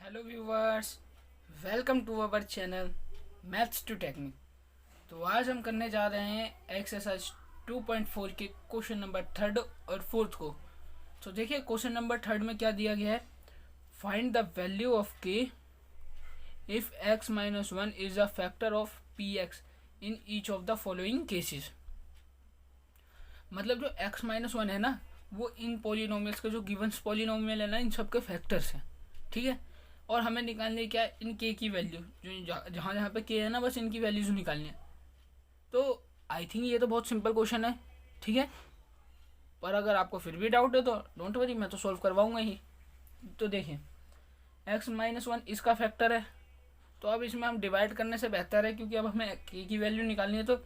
Hello viewers, welcome to our channel maths to technique. तो आज हम करने जा रहे हैं एक्सरसाइज 2.4 के क्वेश्चन नंबर थर्ड और फोर्थ को। तो देखिए क्वेश्चन नंबर थर्ड में क्या दिया गया है। फाइंड द वैल्यू ऑफ के if x minus one is a factor of P x in each of the following cases. मतलब जो x माइनस वन है ना, वो इन पोलिनोमियल्स के जो गिवंस पोलिनोमियल है ना, इन सब के फैक्टर्स हैं। ठीक है। और हमें निकालनी है क्या, इन के की वैल्यू, जो जहाँ जहाँ पे के है ना, बस इनकी वैल्यूज निकालनी है। तो आई थिंक ये तो बहुत सिंपल क्वेश्चन है। ठीक है। पर अगर आपको फिर भी डाउट है तो डोंट वरी, मैं तो सॉल्व करवाऊंगा ही। तो देखिए एक्स माइनस वन इसका फैक्टर है, तो अब इसमें हम डिवाइड करने से बेहतर है, क्योंकि अब हमें के की वैल्यू निकालनी है, तो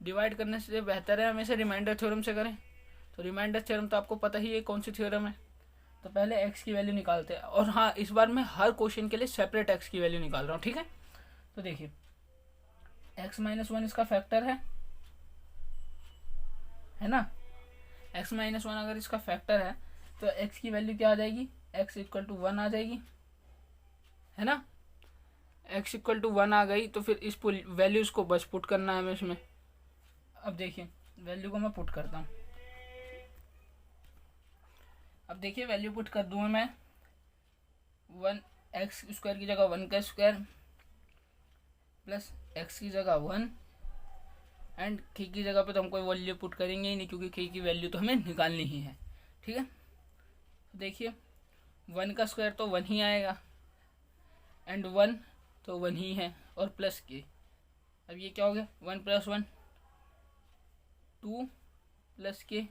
डिवाइड करने से बेहतर है हम इसे रिमाइंडर थ्योरम से करें। तो रिमाइंडर थ्योरम तो आपको पता ही है कौन सी थ्योरम है। तो पहले एक्स की वैल्यू निकालते हैं, और हाँ, इस बार मैं हर क्वेश्चन के लिए सेपरेट एक्स की वैल्यू निकाल रहा हूँ। ठीक है। तो देखिए एक्स माइनस वन इसका फैक्टर है ना। एक्स माइनस वन अगर इसका फैक्टर है तो एक्स की वैल्यू क्या आ जाएगी, एक्स इक्वल टू वन आ जाएगी, है ना। एक्स इक्वल टू वन आ गई तो फिर इस वैल्यूज को बस पुट करना है हमें इसमें। अब देखिए वैल्यू को मैं पुट करता हूँ। अब देखिए वैल्यू पुट कर दूँ मैं, वन एक्स स्क्वायर की जगह वन का स्क्वायर प्लस एक्स की जगह वन, एंड के की जगह पे तो हम कोई वैल्यू पुट करेंगे ही नहीं, क्योंकि के की वैल्यू तो हमें निकालनी ही है। ठीक है। तो देखिए वन का स्क्वायर तो वन ही आएगा, एंड वन तो वन ही है, और प्लस के। अब ये क्या हो गया, one plus one two plus के।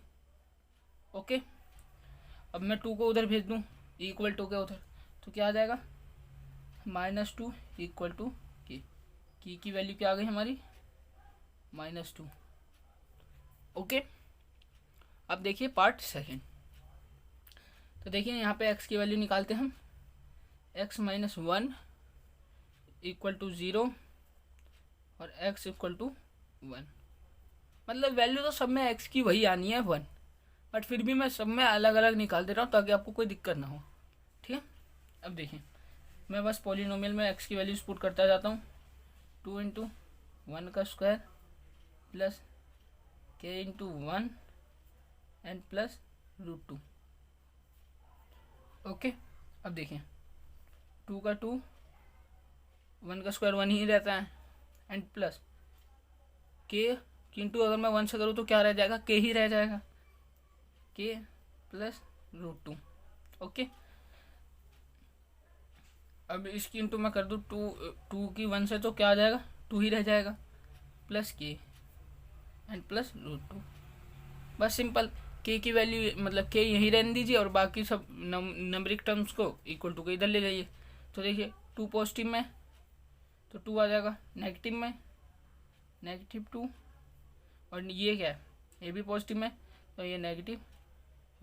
ओके। अब मैं टू को उधर भेज दूँ इक्वल टू के उधर, तो क्या आ जाएगा, माइनस टू इक्वल टू के की वैल्यू क्या आ गई हमारी, माइनस टू। ओके। अब देखिए पार्ट सेकेंड। तो देखिए यहाँ पे x की वैल्यू निकालते हैं हम, x minus one equal to zero और x इक्वल टू वन। मतलब वैल्यू तो सब में x की वही आनी है, वन, बट फिर भी मैं सब में अलग अलग निकाल दे रहा हूँ ताकि आपको कोई दिक्कत ना हो। ठीक है। अब देखिए मैं बस पॉलिनोमियल में x की वैल्यूज पुट करता जाता हूँ। टू इंटू वन का square plus k into one and plus root two. Okay. अब देखिए टू का टू, वन का स्क्वायर वन ही रहता है, एंड प्लस के इंटू अगर मैं वन से करूँ तो क्या रह जाएगा, के ही रह जाएगा, के प्लस रूट टू। ओके। अब इसकी इंटू मैं कर दूँ टू की वन से तो क्या आ जाएगा, टू ही रह जाएगा, प्लस के एंड प्लस रूट टू। बस सिंपल, के की वैल्यू मतलब के यहीं रहने दीजिए और बाकी सब नंबरिक टर्म्स को इक्वल टू के इधर ले जाइए। तो देखिए टू पॉजिटिव में तो टू आ जाएगा, नेगेटिव में नेगेटिव टू, और ये क्या है, ये भी पॉजिटिव में तो ये negative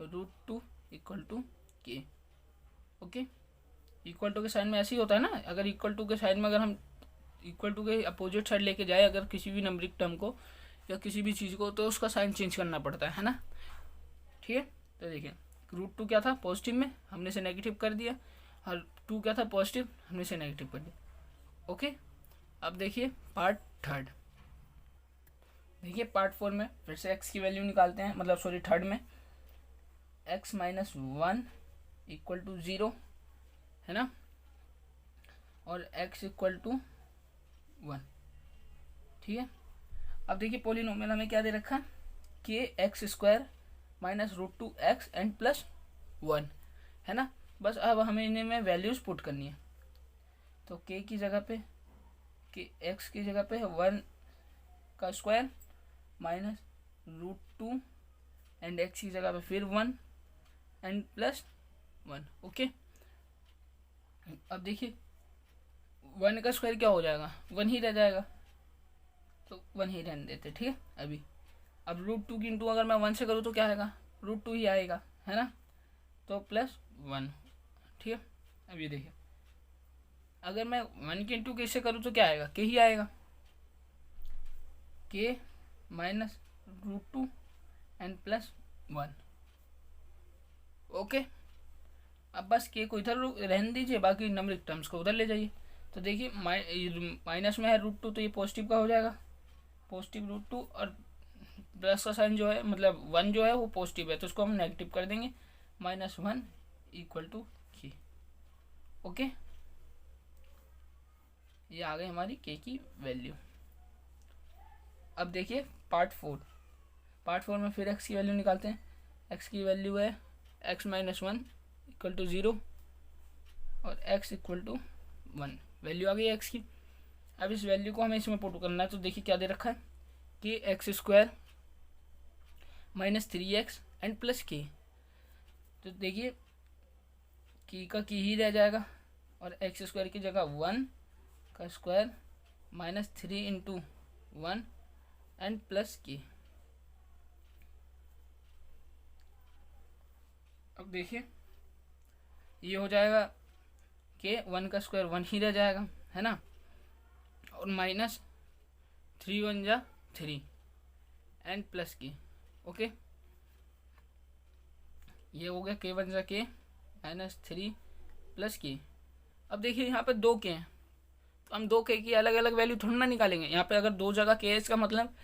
root two equal to k. Okay. Equal to के साइड में ऐसे ही होता है ना, अगर इक्वल टू के साइड में अगर हम इक्वल टू के अपोजिट साइड लेके जाए अगर किसी भी नंबरिक टर्म को या किसी भी चीज़ को, तो उसका साइन चेंज करना पड़ता है ना। ठीक है। तो देखिए रूट टू क्या था, पॉजिटिव में, हमने से नेगेटिव कर दिया, और टू क्या था, पॉजिटिव, हमने से नेगेटिव कर दिया। ओके। अब देखिए पार्ट थर्ड। देखिए पार्ट फोर में फिर से एक्स की वैल्यू निकालते हैं, मतलब सॉरी थर्ड में x minus one equal to zero, है ना, और एक्स इक्वल टू वन। ठीक है। अब देखिए पोलिनोमियल हमें क्या दे रखा है, k x square minus root two x and plus one, है ना। बस अब हमें इन्हें में वैल्यूज पुट करनी है। तो के की जगह पे, के एक्स की जगह पे वन का square minus root two, and x की जगह पे फिर one and plus one. Okay. अब देखिए वन का स्क्वायर क्या हो जाएगा, वन ही रह जाएगा, तो वन ही रहने देते। ठीक है। अभी अब रूट टू की इंटू अगर मैं वन से करूँ तो क्या आएगा, रूट टू ही आएगा, है ना, तो प्लस वन। ठीक है। अब ये देखिए अगर मैं वन की इंटू किससे करूँ तो क्या आएगा, के ही आएगा, k minus root two and plus one. Okay. अब बस के को इधर रहने दीजिए, बाकी नंबरिक टर्म्स को उधर ले जाइए। तो देखिए माइनस में है √2 तो ये पॉजिटिव का हो जाएगा, पॉजिटिव √2, और प्लस का साइन जो है मतलब 1 जो है वो पॉजिटिव है तो उसको हम नेगेटिव कर देंगे, -1 = k। ओके, ये आ गई हमारी के की वैल्यू। अब देखिए पार्ट 4 में फिर x की वैल्यू निकालते हैं। x की वैल्यू है x - 1 = 0 और x = 1, वैल्यू आ गई x की। अब इस वैल्यू को हमें इसमें पुट करना है, तो देखिए क्या दे रखा है कि x² - 3x and plus k। तो देखिए की की ही रह जाएगा और x² की जगह 1 का स्क्वायर -3 × 1 एंड प्लस k। अब देखिए ये हो जाएगा कि 1 का स्क्वायर 1 ही रह जाएगा, है ना, और -3 × 1 = 3 एंड प्लस k। ओके, ये हो गया k 1 = k -3 प्लस k। अब देखिए यहाँ पे 2 k हैं तो हम 2 k की अलग अलग वैल्यू थोड़ा ना निकालेंगे। यहाँ पे अगर 2 जगह k है इसका मतलब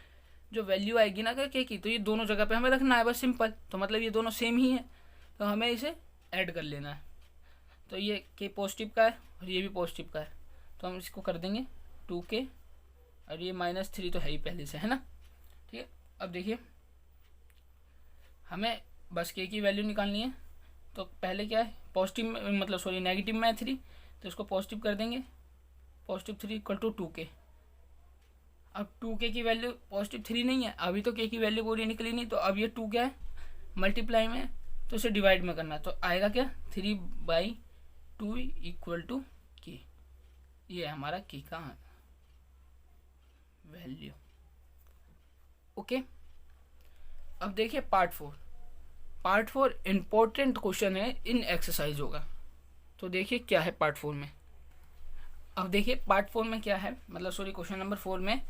जो वैल्यू आएगी ना k की, तो ये दोनों जगह पे हमें रखना है, बस सिंपल। तो मतलब ये दोनों सेम ही है तो हमें इसे ऐड कर लेना है। तो ये k पॉजिटिव का है और ये भी पॉजिटिव का है तो हम इसको कर देंगे 2k, और ये -3 तो है ही पहले से, है ना। ठीक है, अब देखिए हमें बस k की वैल्यू निकालनी है। तो पहले क्या है पॉजिटिव में मतलब सॉरी नेगेटिव में है 3 तो इसको पॉजिटिव कर देंगे, +3 = 2k। अब 2k की वैल्यू +3 नहीं है, अभी तो k की वैल्यू पूरी निकली नहीं, तो अब ये 2 क्या है मल्टीप्लाई में है तो इसे डिवाइड में करना है। तो आएगा क्या 3/2 = k। ये है हमारा k का वैल्यू। ओके, अब देखिए पार्ट 4 इम्पोर्टेंट क्वेश्चन है इन एक्सरसाइज होगा। तो देखिए क्या है पार्ट 4 में। अब देखिए पार्ट 4 में क्या है, मतलब सॉरी क्वेश्चन नंबर 4 में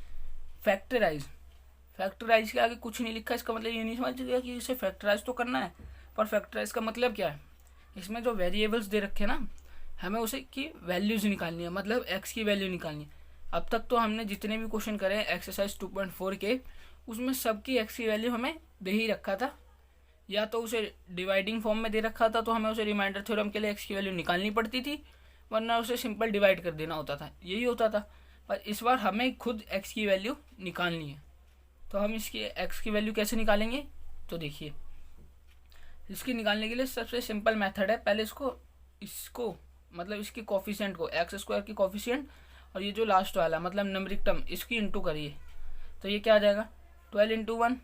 फैक्टराइज के आगे कुछ नहीं लिखा। इसका मतलब ये नहीं समझ गया कि इसे फैक्टराइज तो करना है, पर फैक्टराइज का मतलब क्या है, इसमें जो वेरिएबल्स दे रखे ना हमें उसे की वैल्यूज निकालनी है, मतलब x की वैल्यू निकालनी है। अब तक तो हमने जितने भी क्वेश्चन करे हैं एक्सरसाइज 2.4 के, उसमें सबकी x की वैल्यू हमें दे ही रखा था, या तो उसे डिवाइडिंग फॉर्म में दे रखा था तो हमें उसे रिमाइंडर थ्योरम के लिए x की वैल्यू निकालनी पड़ती थी, वरना उसे सिंपल डिवाइड कर देना होता था, यही होता था। पर इस बार हमें खुद x की वैल्यू निकालनी है। तो हम इसकी x की वैल्यू कैसे निकालेंगे, तो देखिए इसकी निकालने के लिए सबसे सिंपल मेथड है, पहले इसको मतलब इसकी कोफिशिएंट को x² की कोफिशिएंट और ये जो लास्ट वाला मतलब नंबरिक टर्म इसकी इंटू करिए। तो ये क्या आ जाएगा 12 × 1,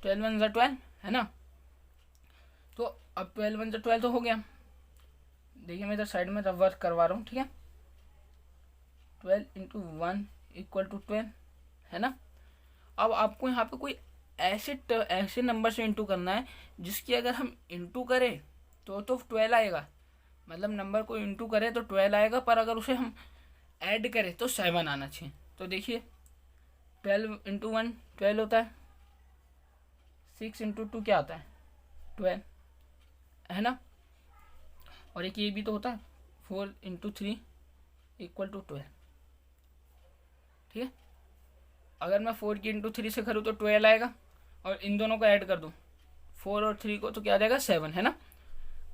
12 1 = 12, है ना। तो अब 12 1 = 12 तो हो गया। देखिए मैं इधर साइड में वर्क करवा रहा हूँ, ठीक है। 12 × 1 = 12, है ना। अब आपको यहाँ पे कोई ऐसे नंबर से इंटू करना है जिसकी अगर हम इंटू करें तो 12 आएगा, मतलब नंबर को इंटू करें तो 12 आएगा, पर अगर उसे हम ऐड करें तो 7 आना चाहिए। तो देखिए 12 × 1 12 होता है, 6 × 2 क्या आता है 12, है ना। और एक ये भी तो होता है 4 × 3 = 12, ठीक है। अगर मैं 4 की × 3 से करूँ तो 12 आएगा, और इन दोनों को ऐड कर दूँ 4 और 3 को तो क्या आ जाएगा 7, है ना।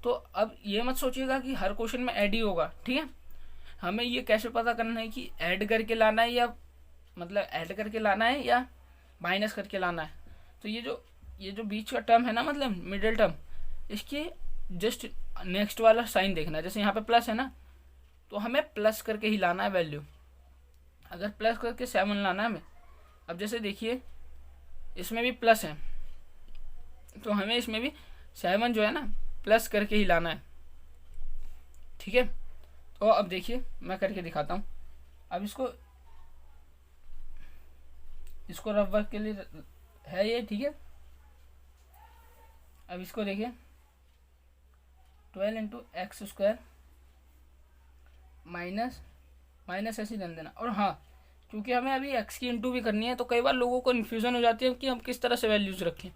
तो अब ये मत सोचिएगा कि हर क्वेश्चन में ऐड ही होगा, ठीक है। हमें ये कैसे पता करना है कि ऐड करके लाना है या मतलब ऐड करके लाना है या माइनस करके लाना है। तो ये जो बीच का टर्म है ना मतलब मिडिल टर्म, इसके जस्ट नेक्स्ट वाला साइन देखना है। जैसे यहाँ पे प्लस है ना तो हमें प्लस करके ही लाना है वैल्यू, अगर प्लस करके 7 लाना है हमें। अब जैसे देखिए इसमें भी प्लस है तो हमें इसमें भी 7 जो है ना प्लस करके ही लाना है, ठीक है। तो अब देखिए मैं करके दिखाता हूँ। अब इसको रफ वर्क के लिए है ये, ठीक है। अब इसको देखिए 12 × x² माइनस ऐसे ही देना। और हाँ, क्योंकि हमें अभी x की इंटू भी करनी है तो कई बार लोगों को इन्फ्यूज़न हो जाती है कि हम किस तरह से वैल्यूज़ रखें,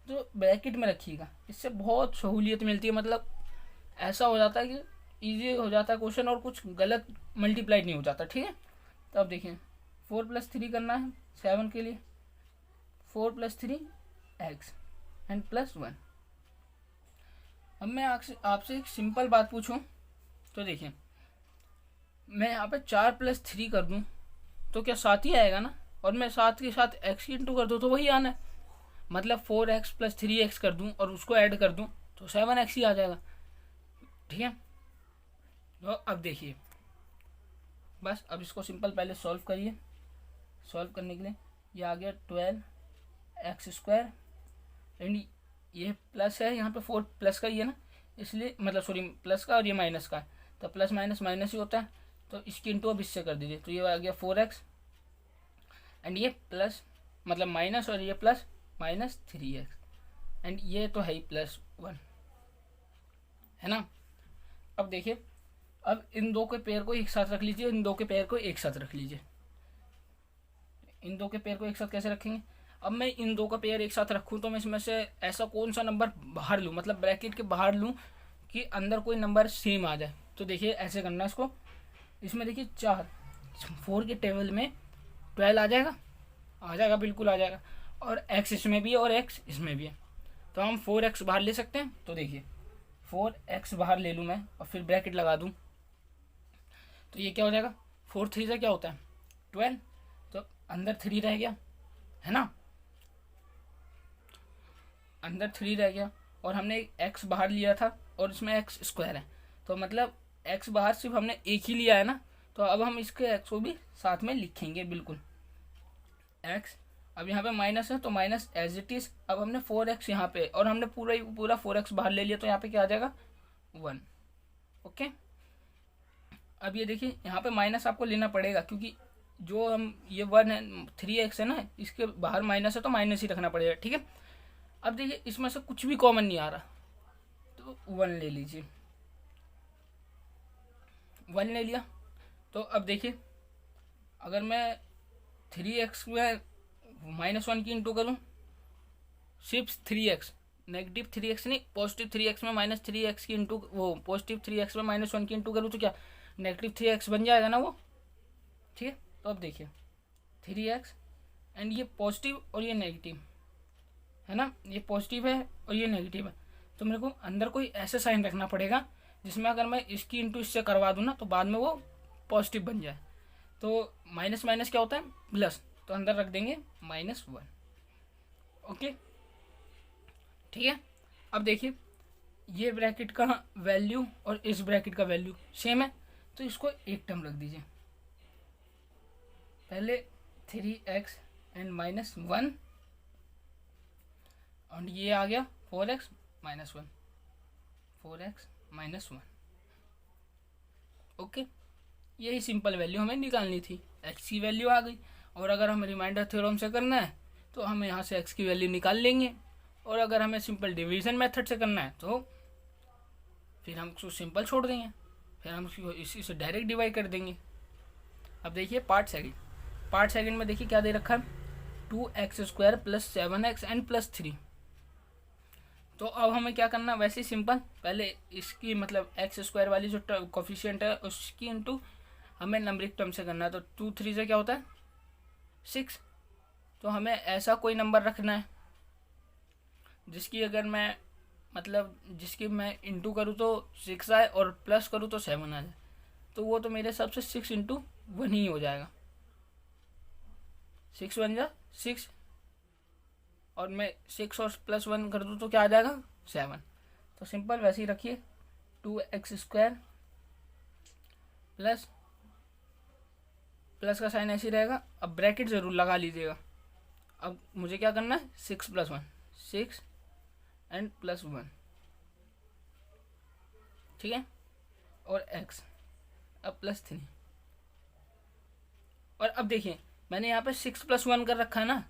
तो ब्रैकेट में रखिएगा, इससे बहुत सहूलियत मिलती है। मतलब ऐसा हो जाता है कि ईजी हो जाता है क्वेश्चन और कुछ गलत मल्टीप्लाई नहीं हो जाता। ठीक है, तो अब देखिए 4+3 करना है 7 के लिए, 4+3 x एंड +1। अब मैं आपसे एक सिंपल बात पूछूं, तो देखिए मैं यहाँ पे 4+3 कर दूं तो क्या 7 ही आएगा ना, और मैं 7 के साथ x की इंटू कर दूँ तो वही आना है। मतलब 4x + 3x कर दूं और उसको ऐड कर दूं तो 7x ही आ जाएगा। ठीक है, तो अब देखिए बस अब इसको सिंपल पहले सॉल्व करिए। सॉल्व करने के लिए ये आ गया 12x² एंड ये प्लस है, यहाँ पे 4 प्लस का ही है ना, इसलिए मतलब सॉरी प्लस का और ये माइनस का है, तो प्लस माइनस माइनस ही होता है, तो इसकी इंटू अब इससे कर दीजिए। तो ये आ गया 4x एंड ये प्लस मतलब माइनस और ये प्लस -3x एंड ये तो है ही +1 है ना। अब देखिए अब इन दो के पेयर को एक साथ रख लीजिए, इन दो के पेयर को एक साथ रख लीजिए। इन दो के पेयर को एक साथ कैसे रखेंगे, अब मैं इन दो का पेयर एक साथ रखूँ तो मैं इसमें से ऐसा कौन सा नंबर बाहर लूँ, मतलब ब्रैकेट के बाहर लूँ कि अंदर कोई नंबर सेम आ जाए। तो देखिए ऐसे करना है इसको, इसमें देखिए 4 के टेबल में 12 आ जाएगा बिल्कुल आ जाएगा, और x इसमें भी है और x इसमें भी है, तो हम 4x बाहर ले सकते हैं। तो देखिए 4x बाहर ले लूँ मैं और फिर ब्रैकेट लगा दूँ तो ये क्या हो जाएगा, 4 3 से क्या होता है 12, तो अंदर 3 रह गया है ना, अंदर 3 रह गया और हमने एक x बाहर लिया था और इसमें x² है, तो मतलब x बाहर सिर्फ हमने एक ही लिया है ना, तो अब हम इसके x को भी साथ में लिखेंगे बिल्कुल x। अब यहाँ पे माइनस है तो माइनस एज इट इज, अब हमने 4x यहाँ पे और हमने पूरा 4x बाहर ले लिया, तो यहाँ पे क्या आ जाएगा 1। ओके, अब ये देखिए यहाँ पे माइनस आपको लेना पड़ेगा क्योंकि जो हम ये 1 है 3x है ना, इसके बाहर माइनस है तो माइनस ही रखना पड़ेगा। ठीक है, अब देखिए इसमें से कुछ भी कॉमन नहीं आ रहा तो 1 ले लीजिए, 1 ले लिया। तो अब देखिए अगर मैं 3x में -1 की इंटू करूँ, सिर्फ 3x नेगेटिव 3x नहीं पॉजिटिव 3x में -3x की इंटू वो पॉजिटिव 3x में -1 की इंटू करूँ तो क्या नेगेटिव 3x बन जाएगा ना वो। ठीक है, तो अब देखिए 3x एंड ये पॉजिटिव और ये नेगेटिव है ना, ये पॉजिटिव है और ये नेगेटिव है, तो मेरे को अंदर कोई ऐसा साइन रखना पड़ेगा जिसमें अगर मैं इसकी इंटू इससे करवा दूँ ना तो बाद में वो पॉजिटिव बन जाए। तो माइनस माइनस क्या होता है प्लस, तो अंदर रख देंगे -1। ओके ठीक है, अब देखिए ये ब्रैकेट का वैल्यू और इस ब्रैकेट का वैल्यू सेम है, तो इसको एक टर्म रख दीजिए। पहले 3x एंड -1 और ये आ गया 4x -1, 4x -1। ओके, यही सिंपल वैल्यू हमें निकालनी थी, x की वैल्यू आ गई। और अगर हमें रिमाइंडर थ्योरम से करना है तो हम यहाँ से x की वैल्यू निकाल लेंगे, और अगर हमें सिंपल डिवीजन मेथड से करना है तो फिर हम उसको सिंपल छोड़ देंगे, फिर हम उसको इसी से डायरेक्ट डिवाइड कर देंगे। अब देखिए पार्ट सेकंड में देखिए क्या दे रखा है 2x² + 7x एंड +3। तो अब हमें क्या करना है, वैसे ही सिंपल पहले इसकी मतलब x² वाली जो कोफिशिएंट है उसकी इंटू हमें नंबरिक टर्म से करना है। तो 2 3 से क्या होता है 6, तो हमें ऐसा कोई नंबर रखना है जिसकी अगर मैं मतलब जिसकी मैं इंटू करूँ तो 6 आए और प्लस करूँ तो 7 आ जाए, तो वो तो मेरे हिसाब से 6 × 1 ही हो जाएगा, 6 बन जा 6 और मैं 6 और +1 कर दूँ तो क्या आ जाएगा 7। तो सिंपल वैसे ही रखिए 2x² प्लस का साइन ऐसे ही रहेगा। अब ब्रैकेट ज़रूर लगा लीजिएगा। अब मुझे क्या करना है 6 + 1 6 एंड +1 ठीक है, और x अब +3। और अब देखिए मैंने यहाँ पे 6 + 1 कर रखा है ना,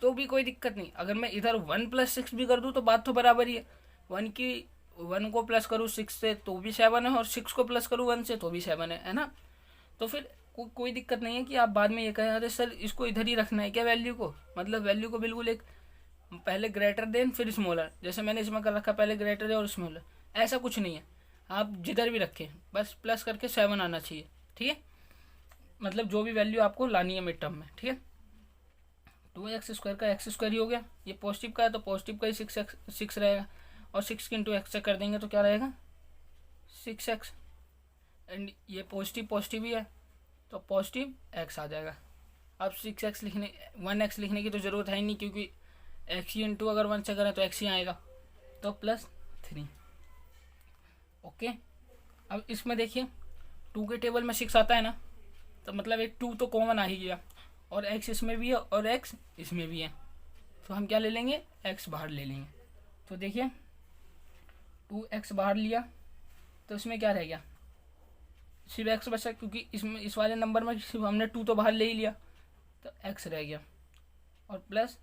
तो भी कोई दिक्कत नहीं। अगर मैं इधर 1 + 6 भी कर दूँ तो बात तो बराबर ही है। 1 को प्लस करूँ 6 से तो भी 7 है, और 6 को प्लस करूँ 1 से तो भी 7 है ना। तो फिर कोई दिक्कत नहीं है कि आप बाद में ये कहें अरे सर इसको इधर ही रखना है क्या वैल्यू को, मतलब वैल्यू को बिल्कुल एक पहले ग्रेटर देन फिर स्मॉलर, जैसे मैंने इसमें कर रखा पहले ग्रेटर है और स्मॉलर, ऐसा कुछ नहीं है। आप जिधर भी रखें बस प्लस करके 7 आना चाहिए, ठीक है। मतलब जो भी वैल्यू आपको लानी है मिड टर्म में, ठीक है। 2x² का x² ही हो गया, ये पॉजिटिव का है तो पॉजिटिव का ही 6 रहेगा, और 6 की इंटू एक्स से कर देंगे तो क्या रहेगा 6x, एंड ये पॉजिटिव पॉजिटिव ही है तो पॉजिटिव x आ जाएगा। अब 6x लिखने 1x लिखने की तो ज़रूरत है ही नहीं, क्योंकि x ही इंटू अगर 1 से करें तो x ही आएगा, तो +3। ओके, अब इसमें देखिए 2 के टेबल में 6 आता है ना, तो मतलब एक 2 तो कॉमन आ ही गया, और x इसमें भी है और x इसमें भी है, तो हम क्या ले लेंगे x बाहर ले लेंगे। तो देखिए 2x बाहर लिया तो इसमें क्या रह गया, सिर्फ x बचा, क्योंकि इसमें इस वाले नंबर में सिर्फ हमने 2 तो बाहर ले ही लिया, तो x रह गया, और प्लस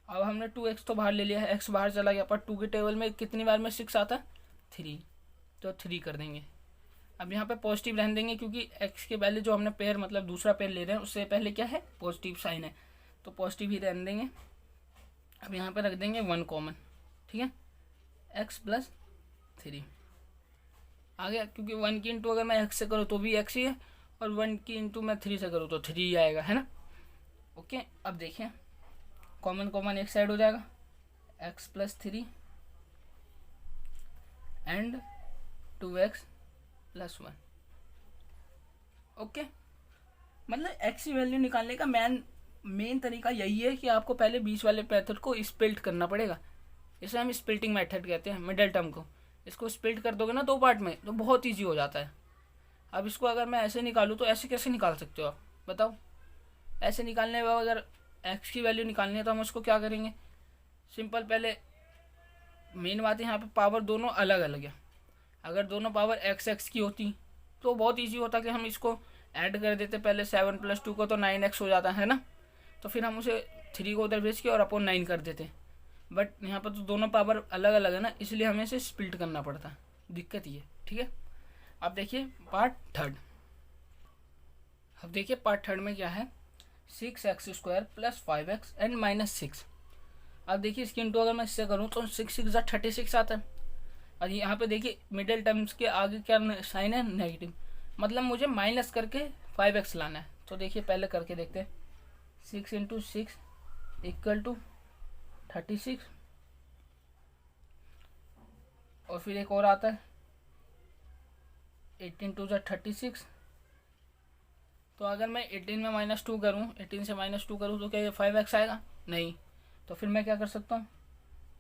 अब हमने 2x तो बाहर ले लिया है, x बाहर चला गया, पर 2 के टेबल में कितनी बार में 6 आता है 3, तो 3 कर देंगे। अब यहाँ पे पॉजिटिव रहने देंगे, क्योंकि x के पहले जो हमने पेयर मतलब दूसरा पेयर ले रहे हैं उससे पहले क्या है पॉजिटिव साइन है, तो पॉजिटिव ही रहने देंगे। अब यहाँ पे रख देंगे 1 कॉमन, ठीक है, x + 3 आ गया, क्योंकि 1 की इंटू अगर मैं x से करूँ तो भी x ही है, और 1 की इंटू मैं 3 से करूँ तो 3 ही आएगा, है ना। ओके, अब देखिए कॉमन कॉमन एक साइड हो जाएगा, x + 3 एंड 2x + 1। ओके, मतलब x की वैल्यू निकालने का मेन तरीका यही है कि आपको पहले बीच वाले मेथड को स्प्लिट करना पड़ेगा, इसे हम स्प्लिटिंग मेथड कहते हैं मिडिल टर्म को। इसको स्प्लिट कर दोगे ना 2 पार्ट में तो बहुत ईजी हो जाता है। अब इसको अगर मैं ऐसे निकालूँ तो ऐसे कैसे निकाल सकते हो आप बताओ। ऐसे निकालने में अगर x की वैल्यू निकालनी है तो हम उसको क्या करेंगे, सिंपल पहले मेन बात है यहाँ पे पावर दोनों अलग अलग है। अगर दोनों पावर x की होती तो बहुत इजी होता कि हम इसको ऐड कर देते, पहले 7 + 2 को तो 9x हो जाता है ना, तो फिर हम उसे 3 को उधर भेज के और अपॉन 9 कर देते। बट यहाँ पर तो दोनों पावर अलग अलग है ना, इसलिए हमें इसे स्प्लिट करना पड़ता है, दिक्कत ये, ठीक है। अब देखिए पार्ट थर्ड। अब देखिए पार्ट थर्ड में क्या है, 6x² + 5x एंड -6। अब देखिए इसकी इंटू अगर मैं इससे करूँ तो 6 6 36 आता है, और यहाँ पे देखिए मिडिल टर्म्स के आगे क्या साइन है नेगेटिव, मतलब मुझे माइनस करके 5x लाना है। तो देखिए पहले करके देखते हैं, 6 × 6 = 36, और फिर एक और आता है 18 × 2 = 36। तो अगर मैं 18 में -2 करूँ, 18 से -2 करूँ तो क्या ये 5x आएगा, नहीं। तो फिर मैं क्या कर सकता हूँ,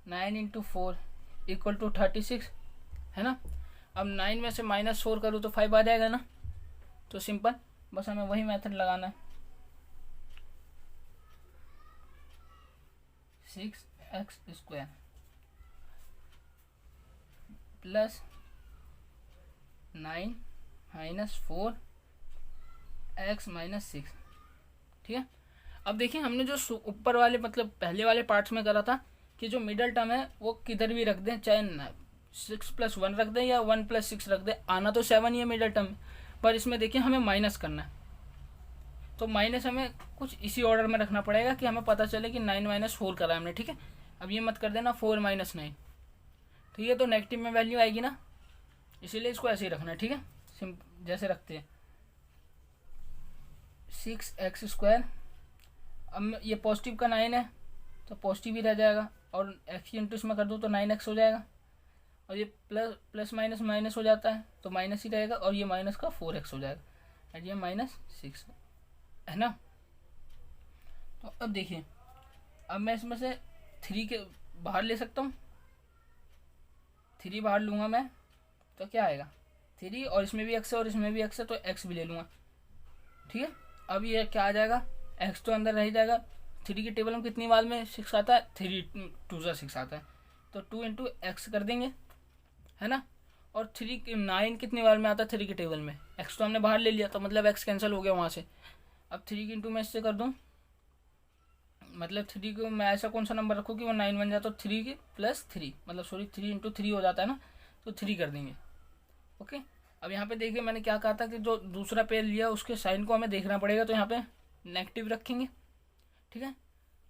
9 × 4 = 36, है ना। अब 9 में से -4 करूँ तो 5 आ जाएगा ना, तो सिंपल बस हमें वही मेथड लगाना है, 6x² + 9 - 4x - 6, ठीक है। अब देखिए हमने जो ऊपर वाले मतलब पहले वाले पार्ट्स में करा था कि जो मिडल टर्म है वो किधर भी रख दें, चाहे 6 + 1 रख दें या 1 + 6 रख दें, आना तो 7 ही है मिडल टर्म, पर इसमें देखिए हमें माइनस करना है, तो माइनस हमें कुछ इसी ऑर्डर में रखना पड़ेगा कि हमें पता चले कि 9 - 4 करा हमने, ठीक है। अब ये मत कर देना 4 - 9, ठीक है, तो नेगेटिव में वैल्यू आएगी ना, इसीलिए इसको ऐसे ही रखना है, ठीक है। जैसे रखते हैं 6x², अब ये पॉजिटिव का 9 है तो पॉजिटिव ही रह जाएगा, और x की इंटू इसमें कर दूँ तो 9x हो जाएगा, और ये प्लस माइनस माइनस हो जाता है तो माइनस ही रहेगा, और ये माइनस का 4x हो जाएगा, और ये -6 है ना। तो अब देखिए अब मैं इसमें से 3 के बाहर ले सकता हूँ, 3 बाहर लूँगा मैं तो क्या आएगा 3, और इसमें भी x है और इसमें भी x है तो x भी ले लूँगा, ठीक है। अब ये क्या आ जाएगा, x तो अंदर रह जाएगा, 3 की टेबल में कितनी बार में 6 आता है, 3 × 2 = 6 आता है, तो 2 × x कर देंगे, है ना। और 9 कितनी बार में आता है 3 की टेबल में, x तो हमने बाहर ले लिया तो मतलब x कैंसिल हो गया वहाँ से। अब 3 की इंटू मैं इससे कर दूँ, मतलब 3 को मैं ऐसा कौन सा नंबर रखूँ कि वो 9 बन जाए, तो 3 की +3 मतलब 3 × 3 हो जाता है ना, तो 3 कर देंगे। ओके, अब यहाँ पे देखिए मैंने क्या कहा था कि जो दूसरा पेयर लिया उसके साइन को हमें देखना पड़ेगा, तो यहाँ पे नेगेटिव रखेंगे, ठीक है।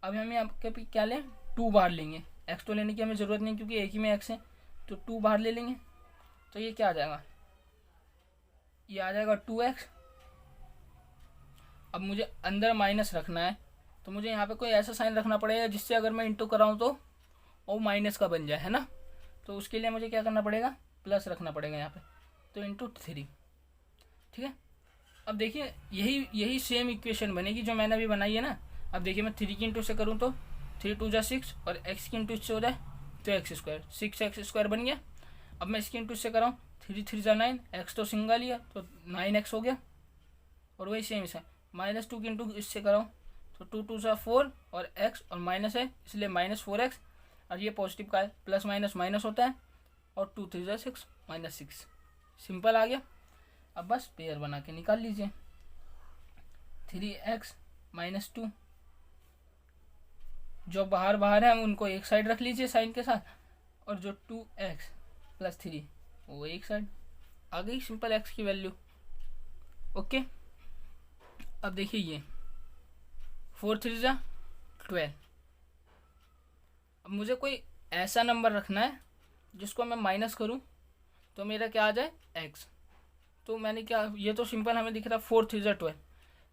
अब हम यहाँ पे क्या लें, 2 बाहर लेंगे, x तो लेने की हमें ज़रूरत नहीं क्योंकि एक ही में x है, तो 2 बाहर ले लेंगे, तो ये क्या आ जाएगा, ये आ जाएगा 2x। अब मुझे अंदर माइनस रखना है, तो मुझे यहाँ पे कोई ऐसा साइन रखना पड़ेगा जिससे अगर मैं इंटू कराऊँ तो वो माइनस का बन जाए, है ना। तो उसके लिए मुझे क्या करना पड़ेगा, प्लस रखना पड़ेगा यहाँ पे, तो इंटू 3, ठीक है। अब देखिए यही सेम इक्वेशन बनेगी जो मैंने अभी बनाई है ना। अब देखिए मैं 3 की इंटू से करूँ तो 3 2 जा 6 और x की इंटू से हो जाए तो एक्स स्क्वायर, 6x² बन गया। अब मैं इसकी इंटू से कराऊँ 3 3 जा 9, x तो सिंगल ही है तो 9x हो गया। और वही सेम है -2 की इंटू इससे कराऊँ तो 2 2 जा 4 और x और माइनस है इसलिए -4x, और ये पॉजिटिव का है, प्लस माइनस माइनस होता है, और 2 3 जा 6 -6, सिंपल आ गया। अब बस पेयर बना के निकाल लीजिए, 3x - 2, जो बाहर बाहर है उनको एक साइड रख लीजिए साइन के साथ, और जो 2x + 3 वो एक साइड। आ गई सिंपल x की वैल्यू। ओके, अब देखिए ये 4 3 जा 12। अब मुझे कोई ऐसा नंबर रखना है जिसको मैं माइनस करूं तो मेरा क्या आ जाए, x। तो मैंने क्या, ये तो सिंपल हमें दिख रहा है 4 3 जा 12,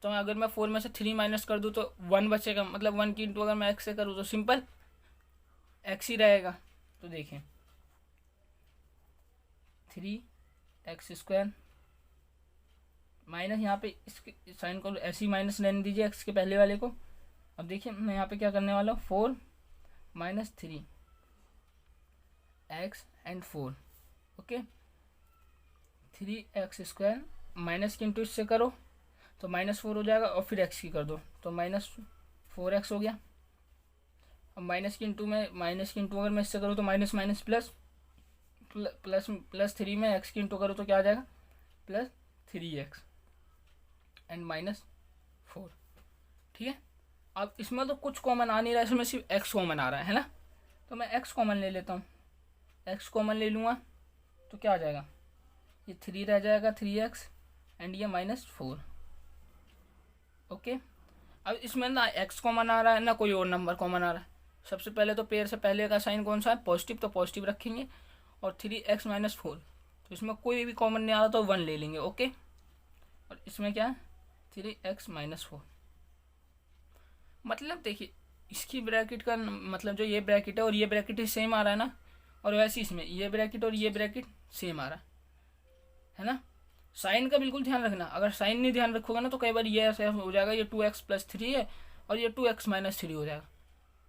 तो मैं अगर मैं 4 में से 3 माइनस कर दूँ तो 1 बचेगा, मतलब 1 की इंटू अगर मैं x से करूँ तो सिंपल x ही रहेगा। तो देखें 3x² माइनस, यहाँ पे इसके साइन को ऐसे ही माइनस लेने दीजिए x के पहले वाले को। अब देखिए मैं यहाँ पे क्या करने वाला हूँ, 4 - 3 x and 4, okay. 3x² minus की इंटू इससे करो तो -4 हो जाएगा, और फिर x की कर दो तो -4x हो गया। अब माइनस की इंटू अगर मैं इससे करूँ तो माइनस माइनस प्लस, +3 में x की इंटू करो तो क्या आ जाएगा, +3x एंड -4, ठीक है। अब इसमें तो कुछ कॉमन आ नहीं रहा है, इसमें सिर्फ x कॉमन आ रहा है ना, तो मैं x कॉमन ले लेता हूँ। x कॉमन ले लूँगा तो क्या आ जाएगा, ये 3 रह जाएगा 3x एंड ये -4, ओके। अब इसमें ना x कॉमन आ रहा है ना कोई और नंबर कॉमन आ रहा है। सबसे पहले तो पेयर से पहले का साइन कौन सा है, पॉजिटिव, तो पॉजिटिव रखेंगे, और 3x - 4, तो इसमें कोई भी कॉमन नहीं आ रहा तो 1 ले लेंगे, ओके। और इसमें क्या है 3x - 4, मतलब देखिए इसकी ब्रैकेट का मतलब जो ये ब्रैकेट है और ये ब्रैकेट ही सेम आ रहा है ना, और वैसे इसमें ये ब्रैकेट और ये ब्रैकेट सेम आ रहा है ना। साइन का बिल्कुल ध्यान रखना, अगर साइन नहीं ध्यान रखोगे ना तो कई बार ये ऐसा हो जाएगा, ये 2x + 3 है और ये 2x - 3 हो जाएगा,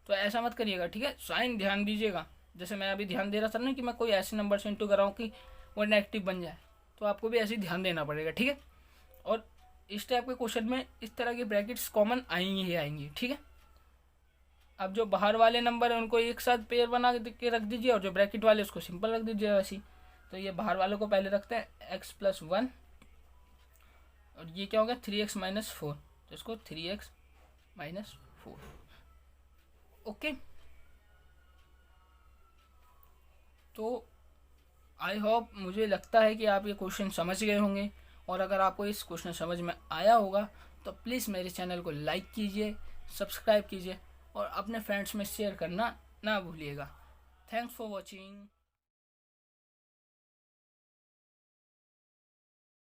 तो ऐसा मत करिएगा, ठीक है। साइन ध्यान दीजिएगा, जैसे मैं अभी ध्यान दे रहा था ना कि मैं कोई ऐसे नंबर से इंटू कराऊँ कि वो नेगेटिव बन जाए, तो आपको भी ऐसे ही ध्यान देना पड़ेगा, ठीक है। और इस टाइप के क्वेश्चन में इस तरह की ब्रैकेट्स कॉमन आएंगी ही आएंगी, ठीक है। अब जो बाहर वाले नंबर है उनको एक साथ पेयर बना के रख दीजिए, और जो ब्रैकेट वाले उसको सिंपल रख दीजिए वैसे ही। तो ये बाहर वालों को पहले रखते हैं x + 1, और ये क्या हो गया 3x - 4, तो इसको 3x - 4, ओके। तो आई होप, मुझे लगता है कि आप ये क्वेश्चन समझ गए होंगे, और अगर आपको इस क्वेश्चन समझ में आया होगा तो प्लीज़ मेरे चैनल को लाइक कीजिए, सब्सक्राइब कीजिए, और अपने फ्रेंड्स में शेयर करना ना भूलिएगा। Thanks for watching.